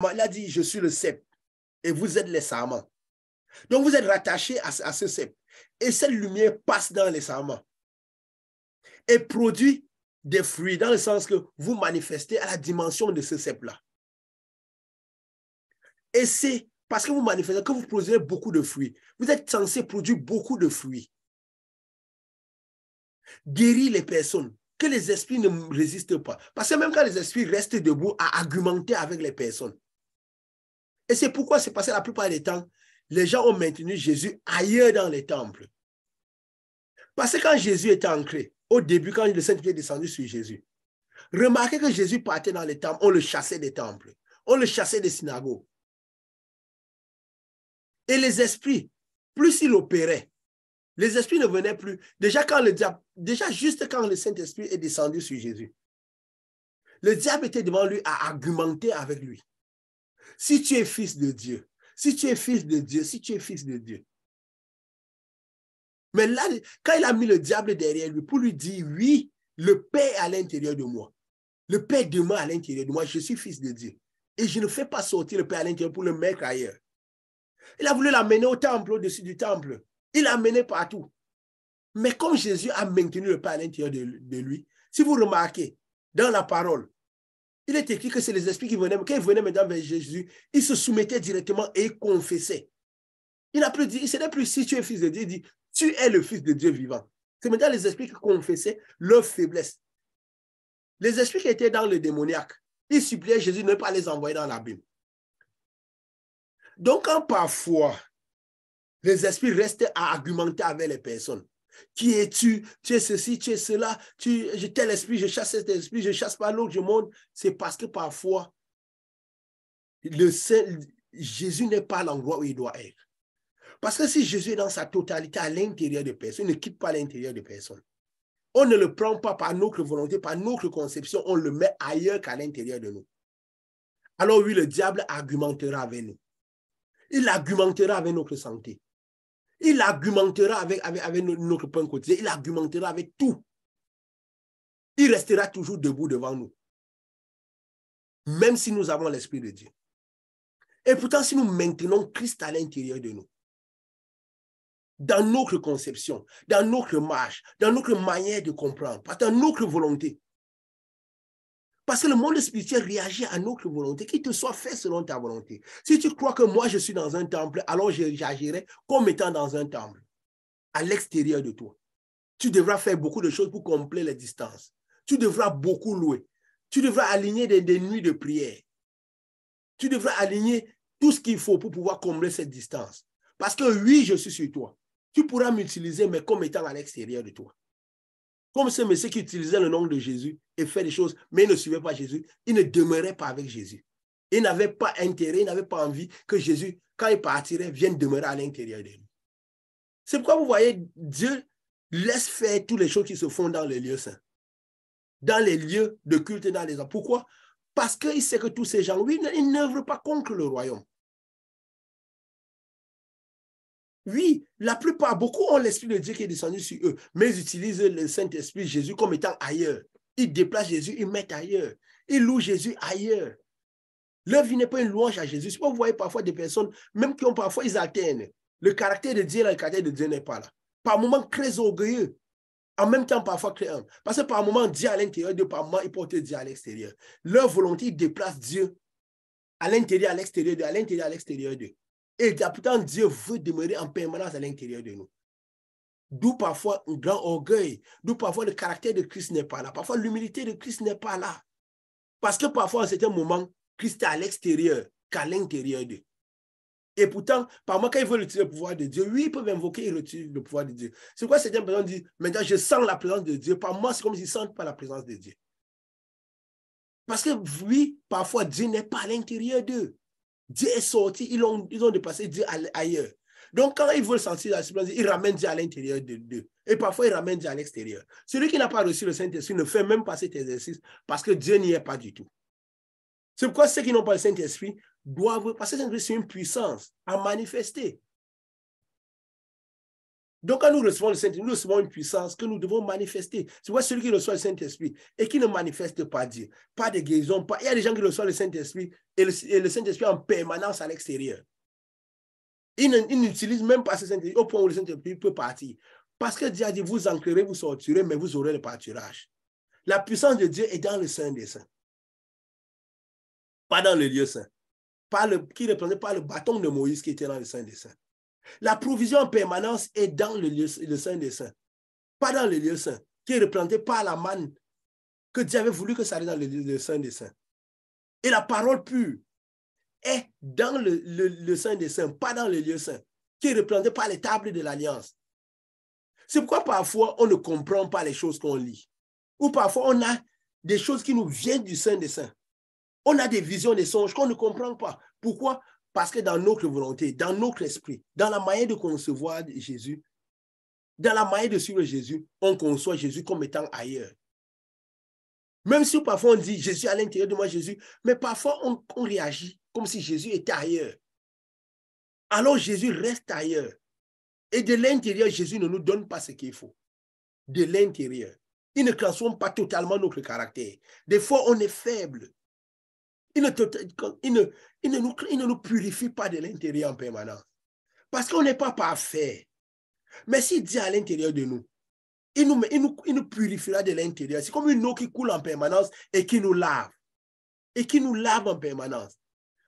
Il a dit, je suis le cep et vous êtes les sarments. Donc, vous êtes rattachés à ce cep. Et cette lumière passe dans les sarments et produit des fruits, dans le sens que vous manifestez à la dimension de ce cep-là. Et c'est parce que vous manifestez que vous produisez beaucoup de fruits. Vous êtes censé produire beaucoup de fruits. Guérir les personnes, que les esprits ne résistent pas. Parce que même quand les esprits restent debout à argumenter avec les personnes. Et c'est pourquoi c'est passé la plupart des temps, les gens ont maintenu Jésus ailleurs dans les temples. Parce que quand Jésus était ancré, au début, quand le Saint-Esprit est descendu sur Jésus, remarquez que Jésus partait dans les temples, on le chassait des temples, on le chassait des synagogues. Et les esprits, plus il opérait, les esprits ne venaient plus. Déjà juste quand le Saint-Esprit est descendu sur Jésus, le diable était devant lui à argumenter avec lui. Si tu es fils de Dieu, si tu es fils de Dieu, si tu es fils de Dieu. Mais là, quand il a mis le diable derrière lui pour lui dire, oui, le Père est à l'intérieur de moi. Le Père demeure à l'intérieur de moi. Je suis fils de Dieu. Et je ne fais pas sortir le Père à l'intérieur pour le mettre ailleurs. Il a voulu l'amener au temple, au-dessus du temple. Il l'a amené partout. Mais comme Jésus a maintenu le Père à l'intérieur de lui, si vous remarquez, dans la parole, il est écrit que c'est les esprits qui venaient, quand ils venaient maintenant vers Jésus, ils se soumettaient directement et ils confessaient. Il n'a plus dit, ce n'est plus si tu es fils de Dieu, il dit, tu es le fils de Dieu vivant. C'est maintenant les esprits qui confessaient leur faiblesse. Les esprits qui étaient dans le démoniaque, ils suppliaient Jésus de ne pas les envoyer dans l'abîme. Donc, quand parfois, les esprits restent à argumenter avec les personnes, qui es-tu? Tu es ceci, tu es cela, tel esprit, je chasse cet esprit, je chasse pas l'autre, je monte. C'est parce que parfois, Jésus n'est pas l'endroit où il doit être. Parce que si Jésus est dans sa totalité à l'intérieur de personnes, il ne quitte pas l'intérieur de personnes. On ne le prend pas par notre volonté, par notre conception, on le met ailleurs qu'à l'intérieur de nous. Alors oui, le diable argumentera avec nous. Il argumentera avec notre santé. Il argumentera avec notre pain quotidien. Il argumentera avec tout. Il restera toujours debout devant nous. Même si nous avons l'Esprit de Dieu. Et pourtant, si nous maintenons Christ à l'intérieur de nous, dans notre conception, dans notre marche, dans notre manière de comprendre, dans notre volonté. Parce que le monde spirituel réagit à notre volonté, qu'il te soit fait selon ta volonté. Si tu crois que moi je suis dans un temple, alors j'agirai comme étant dans un temple, à l'extérieur de toi. Tu devras faire beaucoup de choses pour combler les distances. Tu devras beaucoup louer. Tu devras aligner des nuits de prière. Tu devras aligner tout ce qu'il faut pour pouvoir combler cette distance. Parce que oui, je suis sur toi. Tu pourras m'utiliser, mais comme étant à l'extérieur de toi. Comme ce monsieur qui utilisait le nom de Jésus et fait des choses, mais il ne suivait pas Jésus, il ne demeurait pas avec Jésus. Il n'avait pas intérêt, il n'avait pas envie que Jésus, quand il partirait, vienne demeurer à l'intérieur de lui. C'est pourquoi vous voyez, Dieu laisse faire toutes les choses qui se font dans les lieux saints, dans les lieux de culte, dans les hommes. Pourquoi? Parce qu'il sait que tous ces gens, oui, ils n'œuvrent pas contre le royaume. Oui, la plupart, beaucoup ont l'Esprit de Dieu qui est descendu sur eux, mais ils utilisent le Saint-Esprit, Jésus, comme étant ailleurs. Ils déplacent Jésus, ils mettent ailleurs. Ils louent Jésus ailleurs. Leur vie n'est pas une louange à Jésus. C'est pourquoi vous voyez parfois des personnes, même qui ont parfois, ils alternent. Le caractère de Dieu, le caractère de Dieu n'est pas là. Par moments, très orgueilleux. En même temps, parfois, très humble. Parce que par moments, Dieu à l'intérieur d'eux, par moments, ils portent Dieu à l'extérieur. Leur volonté, ils déplacent Dieu à l'intérieur, à l'extérieur d'eux, à l'intérieur, à l'extérieur d'eux. Et pourtant, Dieu veut demeurer en permanence à l'intérieur de nous. D'où parfois un grand orgueil, d'où parfois le caractère de Christ n'est pas là. Parfois, l'humilité de Christ n'est pas là. Parce que parfois, à un certain moment, Christ est à l'extérieur qu'à l'intérieur d'eux. Et pourtant, par moi, quand ils veulent utiliser le pouvoir de Dieu, oui, ils peuvent invoquer et retirer le pouvoir de Dieu. C'est pourquoi certaines personnes disent, maintenant, je sens la présence de Dieu. Par moi, c'est comme s'ils ne sentent pas la présence de Dieu. Parce que oui, parfois, Dieu n'est pas à l'intérieur d'eux. Dieu est sorti, ils ont dépassé Dieu ailleurs. Donc, quand ils veulent sentir la présence, ils ramènent Dieu à l'intérieur d'eux. Et parfois, ils ramènent Dieu à l'extérieur. Celui qui n'a pas reçu le Saint-Esprit ne fait même pas cet exercice parce que Dieu n'y est pas du tout. C'est pourquoi ceux qui n'ont pas le Saint-Esprit doivent, parce que c'est une puissance à manifester. Donc, quand nous recevons le Saint-Esprit, nous recevons une puissance que nous devons manifester. Tu vois, celui qui reçoit le Saint-Esprit et qui ne manifeste pas Dieu, pas de guérison, pas... il y a des gens qui reçoivent le Saint-Esprit et le Saint-Esprit en permanence à l'extérieur. Ils n'utilisent même pas ce Saint-Esprit au point où le Saint-Esprit peut partir. Parce que Dieu a dit, vous entrerez, vous sortirez, mais vous aurez le pâturage. La puissance de Dieu est dans le Saint des Saints. Pas dans le lieu saint. Qui est représenté par le bâton de Moïse qui était dans le Saint des Saints. La provision en permanence est dans le Saint des Saints. Pas dans le lieu saint, qui est représenté par la manne que Dieu avait voulu que ça aille dans le Saint des Saints. Et la parole pure est dans le Saint des Saints, pas dans le lieu saint, qui est représenté par les tables de l'Alliance. C'est pourquoi parfois on ne comprend pas les choses qu'on lit. Ou parfois on a des choses qui nous viennent du Saint des Saints. On a des visions, des songes qu'on ne comprend pas. Pourquoi? Parce que dans notre volonté, dans notre esprit, dans la manière de concevoir Jésus, dans la manière de suivre Jésus, on conçoit Jésus comme étant ailleurs. Même si parfois on dit Jésus à l'intérieur de moi, Jésus, mais parfois on réagit comme si Jésus était ailleurs. Alors Jésus reste ailleurs. Et de l'intérieur, Jésus ne nous donne pas ce qu'il faut. De l'intérieur. Il ne transforme pas totalement notre caractère. Des fois, on est faible. Il ne nous purifie pas de l'intérieur en permanence. Parce qu'on n'est pas parfait. Mais s'il dit à l'intérieur de nous, il nous purifiera de l'intérieur. C'est comme une eau qui coule en permanence et qui nous lave. Et qui nous lave en permanence.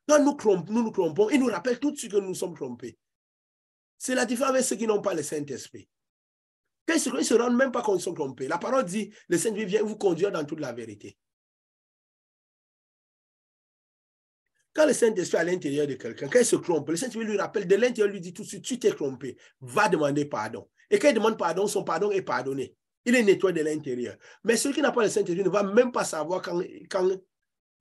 Quand nous nous trompons, il nous rappelle tout de suite que nous sommes trompés. C'est la différence avec ceux qui n'ont pas le Saint-Esprit. Quand ils ne se rendent même pas compte qu'ils sont trompés. La parole dit, le Saint-Esprit vient vous conduire dans toute la vérité. Quand le Saint-Esprit est à l'intérieur de quelqu'un, quand il se trompe, le Saint-Esprit lui rappelle, de l'intérieur, lui dit tout de suite, tu t'es trompé, va demander pardon. Et quand il demande pardon, son pardon est pardonné. Il est nettoyé de l'intérieur. Mais celui qui n'a pas le Saint-Esprit ne va même pas savoir quand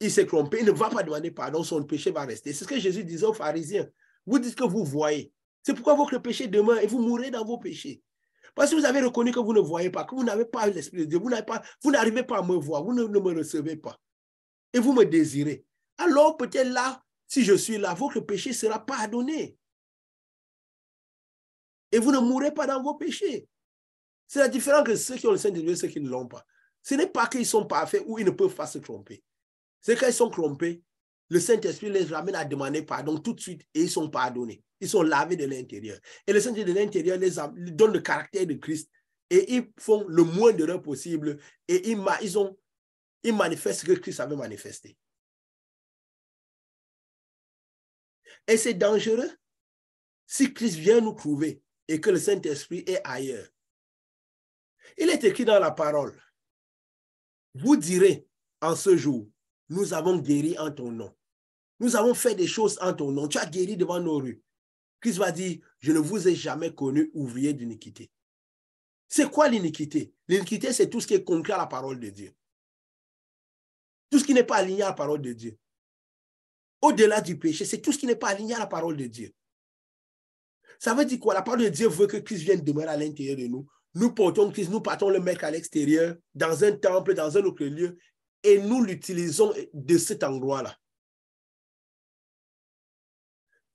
il s'est trompé, il ne va pas demander pardon, son péché va rester. C'est ce que Jésus disait aux pharisiens. Vous dites que vous voyez. C'est pourquoi votre péché demeure et vous mourrez dans vos péchés. Parce que vous avez reconnu que vous ne voyez pas, que vous n'avez pas l'Esprit de Dieu, vous n'arrivez pas à me voir, vous ne me recevez pas. Et vous me désirez. Alors peut-être là, si je suis là, votre péché sera pardonné. Et vous ne mourrez pas dans vos péchés. C'est la différence que ceux qui ont le Saint-Esprit et ceux qui ne l'ont pas. Ce n'est pas qu'ils sont parfaits ou ils ne peuvent pas se tromper. C'est quand ils sont trompés, le Saint-Esprit les ramène à demander pardon tout de suite et ils sont pardonnés. Ils sont lavés de l'intérieur. Et le Saint-Esprit de l'intérieur les donne le caractère de Christ et ils font le moins d'erreurs possible et ils manifestent ce que Christ avait manifesté. Et c'est dangereux si Christ vient nous trouver et que le Saint-Esprit est ailleurs. Il est écrit dans la parole, vous direz en ce jour, nous avons guéri en ton nom. Nous avons fait des choses en ton nom. Tu as guéri devant nos rues. Christ va dire, je ne vous ai jamais connu ouvrier d'iniquité. C'est quoi l'iniquité? L'iniquité, c'est tout ce qui est contraire à la parole de Dieu. Tout ce qui n'est pas aligné à la parole de Dieu. Au-delà du péché, c'est tout ce qui n'est pas aligné à la parole de Dieu. Ça veut dire quoi? La parole de Dieu veut que Christ vienne demeurer à l'intérieur de nous. Nous portons Christ, nous partons le mettre à l'extérieur, dans un temple, dans un autre lieu, et nous l'utilisons de cet endroit-là.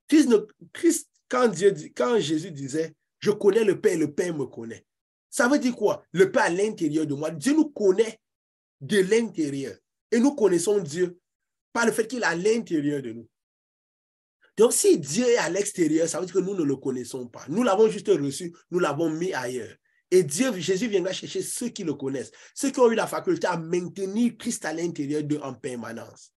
Christ, quand Jésus disait, je connais le Père et le Père me connaît. Ça veut dire quoi? Le Père à l'intérieur de moi. Dieu nous connaît de l'intérieur. Et nous connaissons Dieu par le fait qu'il est à l'intérieur de nous. Donc, si Dieu est à l'extérieur, ça veut dire que nous ne le connaissons pas. Nous l'avons juste reçu, nous l'avons mis ailleurs. Et Jésus viendra chercher ceux qui le connaissent, ceux qui ont eu la faculté à maintenir Christ à l'intérieur d'eux en permanence.